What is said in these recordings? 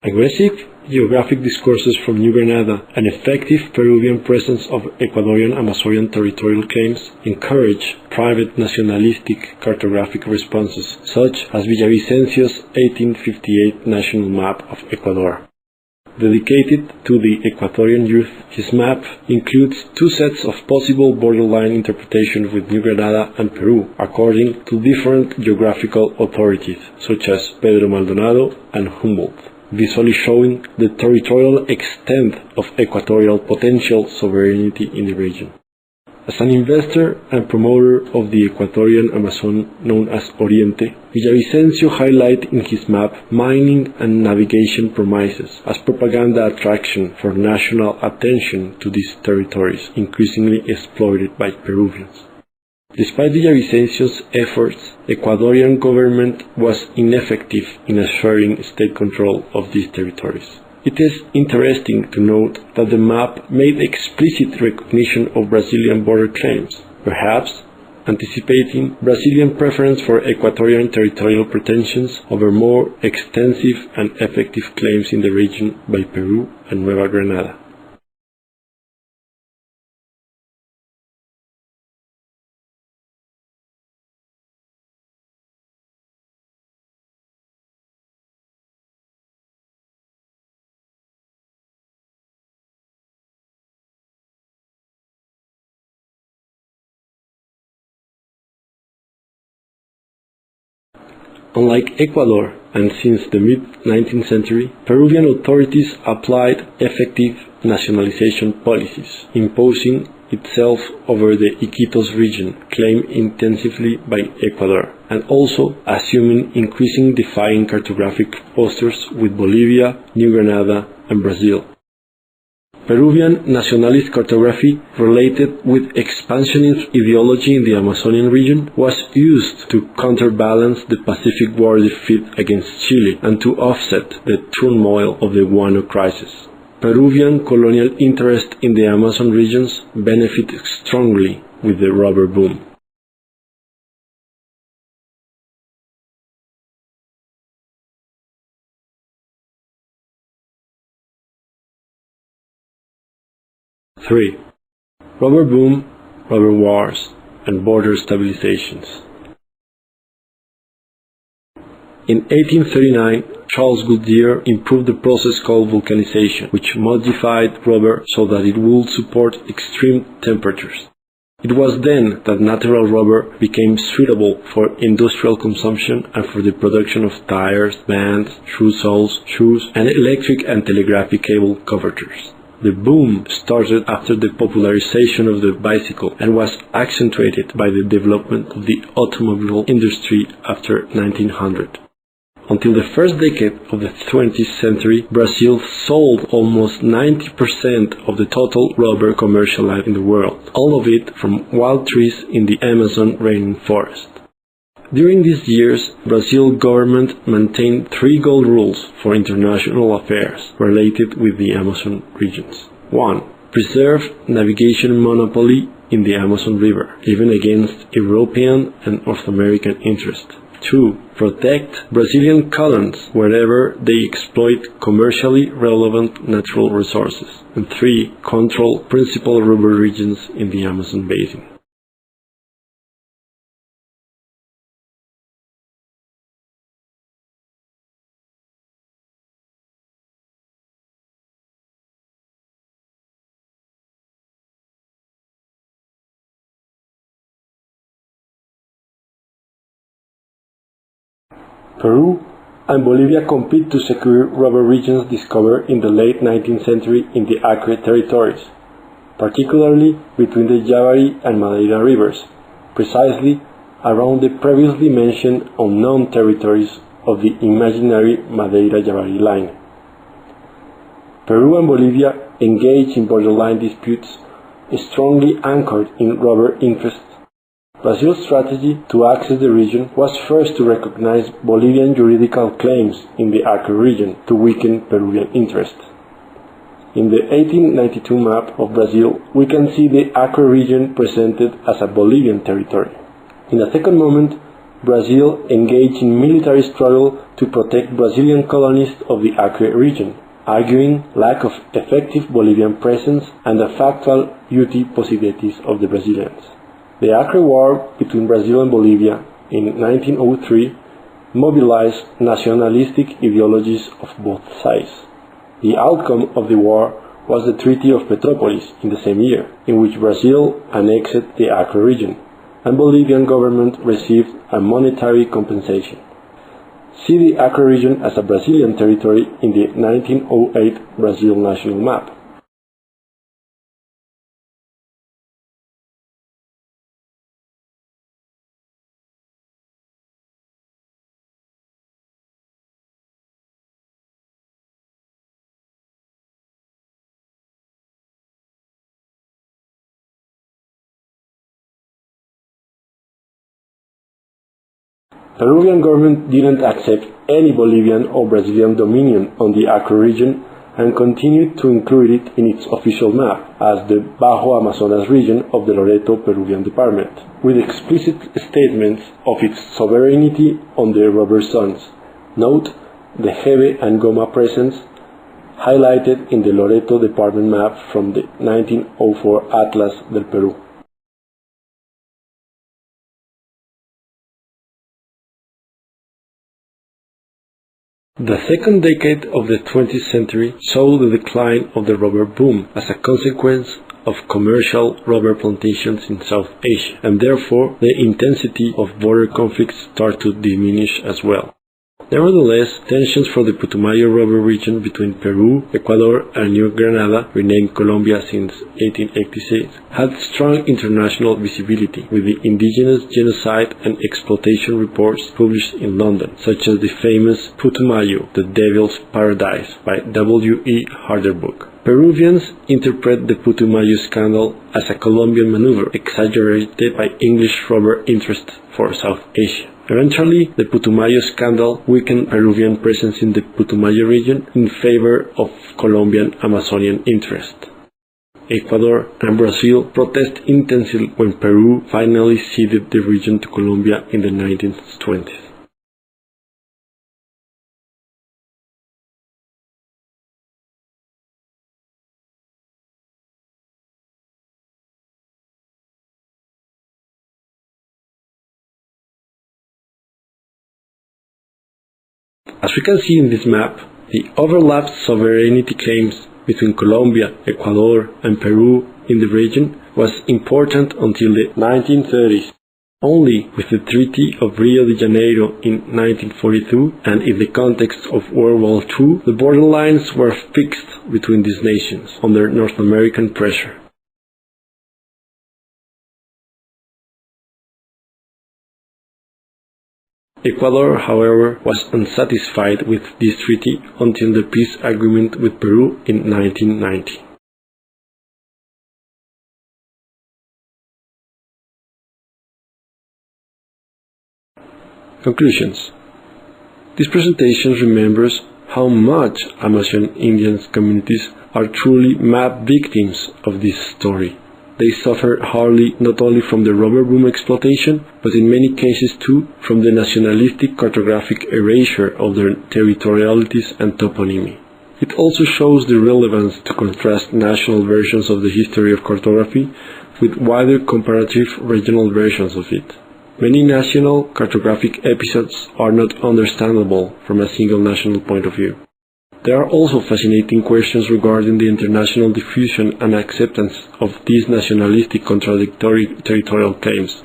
Aggressive geographic discourses from New Granada and effective Peruvian presence of Ecuadorian Amazonian territorial claims encourage private nationalistic cartographic responses, such as Villavicencio's 1858 national map of Ecuador. Dedicated to the Ecuadorian youth, his map includes two sets of possible borderline interpretations with New Granada and Peru, according to different geographical authorities, such as Pedro Maldonado and Humboldt, visually showing the territorial extent of equatorial potential sovereignty in the region. As an investor and promoter of the Ecuadorian Amazon known as Oriente, Villavicencio highlights in his map mining and navigation promises as propaganda attraction for national attention to these territories, increasingly exploited by Peruvians. Despite Villavicencio's efforts, Ecuadorian government was ineffective in assuring state control of these territories. It is interesting to note that the map made explicit recognition of Brazilian border claims, perhaps anticipating Brazilian preference for Ecuadorian territorial pretensions over more extensive and effective claims in the region by Peru and Nueva Granada. Unlike Ecuador, and since the mid-19th century, Peruvian authorities applied effective nationalization policies, imposing itself over the Iquitos region, claimed intensively by Ecuador, and also assuming increasing defying cartographic postures with Bolivia, New Granada, and Brazil. Peruvian nationalist cartography, related with expansionist ideology in the Amazonian region, was used to counterbalance the Pacific War defeat against Chile and to offset the turmoil of the guano crisis. Peruvian colonial interest in the Amazon regions benefited strongly with the rubber boom. Three. Rubber boom, rubber wars, and border stabilizations. In 1839, Charles Goodyear improved the process called vulcanization, which modified rubber so that it would support extreme temperatures. It was then that natural rubber became suitable for industrial consumption and for the production of tires, bands, shoe soles, shoes, and electric and telegraphic cable covertures. The boom started after the popularization of the bicycle and was accentuated by the development of the automobile industry after 1900. Until the first decade of the 20th century, Brazil sold almost 90% of the total rubber commercialized in the world, all of it from wild trees in the Amazon rainforest. During these years, Brazil's government maintained three gold rules for international affairs related with the Amazon regions. 1. Preserve navigation monopoly in the Amazon River, even against European and North American interests. 2. Protect Brazilian colons wherever they exploit commercially relevant natural resources. And 3. Control principal rubber regions in the Amazon basin. Peru and Bolivia compete to secure rubber regions discovered in the late 19th century in the Acre territories, particularly between the Yavari and Madeira rivers, precisely around the previously mentioned unknown territories of the imaginary Madeira-Yavari line. Peru and Bolivia engage in borderline disputes strongly anchored in rubber interests. Brazil's strategy to access the region was first to recognize Bolivian juridical claims in the Acre region to weaken Peruvian interest. In the 1892 map of Brazil, we can see the Acre region presented as a Bolivian territory. In a second moment, Brazil engaged in military struggle to protect Brazilian colonies of the Acre region, arguing lack of effective Bolivian presence and the factual uti possidetis of the Brazilians. The Acre War between Brazil and Bolivia in 1903 mobilized nationalistic ideologies of both sides. The outcome of the war was the Treaty of Petrópolis in the same year, in which Brazil annexed the Acre region, and Bolivian government received a monetary compensation. See the Acre region as a Brazilian territory in the 1908 Brazil national map. Peruvian government didn't accept any Bolivian or Brazilian dominion on the Acre region and continued to include it in its official map as the Bajo Amazonas region of the Loreto Peruvian department, with explicit statements of its sovereignty on the rubber zones. Note the Hebe and Goma presence highlighted in the Loreto department map from the 1904 Atlas del Perú. The second decade of the 20th century saw the decline of the rubber boom as a consequence of commercial rubber plantations in South Asia, and therefore the intensity of border conflicts started to diminish as well. Nevertheless, tensions for the Putumayo rubber region between Peru, Ecuador, and New Granada, renamed Colombia since 1886, had strong international visibility, with the indigenous genocide and exploitation reports published in London, such as the famous Putumayo, the Devil's Paradise, by W.E. Harderbrook. Peruvians interpret the Putumayo scandal as a Colombian maneuver, exaggerated by English rubber interests for South Asia. Eventually, the Putumayo scandal weakened Peruvian presence in the Putumayo region in favor of Colombian Amazonian interest. Ecuador and Brazil protested intensely when Peru finally ceded the region to Colombia in the 1920s. As we can see in this map, the overlapped sovereignty claims between Colombia, Ecuador, and Peru in the region was important until the 1930s. Only with the Treaty of Rio de Janeiro in 1942 and in the context of World War II, the borderlines were fixed between these nations under North American pressure. Ecuador, however, was unsatisfied with this treaty until the peace agreement with Peru in 1990. Conclusions. This presentation remembers how much Amazon Indian communities are truly map victims of this story. They suffer hardly not only from the rubber boom exploitation, but in many cases too from the nationalistic cartographic erasure of their territorialities and toponymy. It also shows the relevance to contrast national versions of the history of cartography with wider comparative regional versions of it. Many national cartographic episodes are not understandable from a single national point of view. There are also fascinating questions regarding the international diffusion and acceptance of these nationalistic contradictory territorial claims.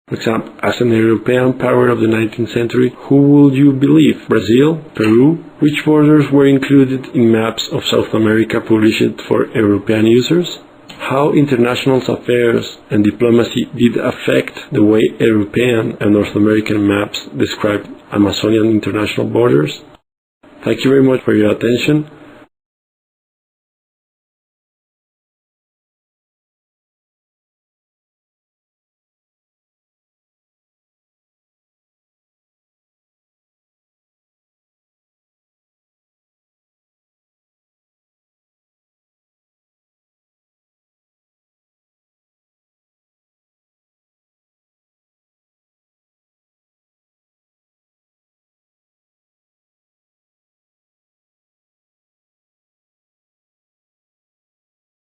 For example, as an European power of the 19th century, who would you believe? Brazil? Peru? Which borders were included in maps of South America published for European users? How international affairs and diplomacy did affect the way European and North American maps described Amazonian international borders? Thank you very much for your attention.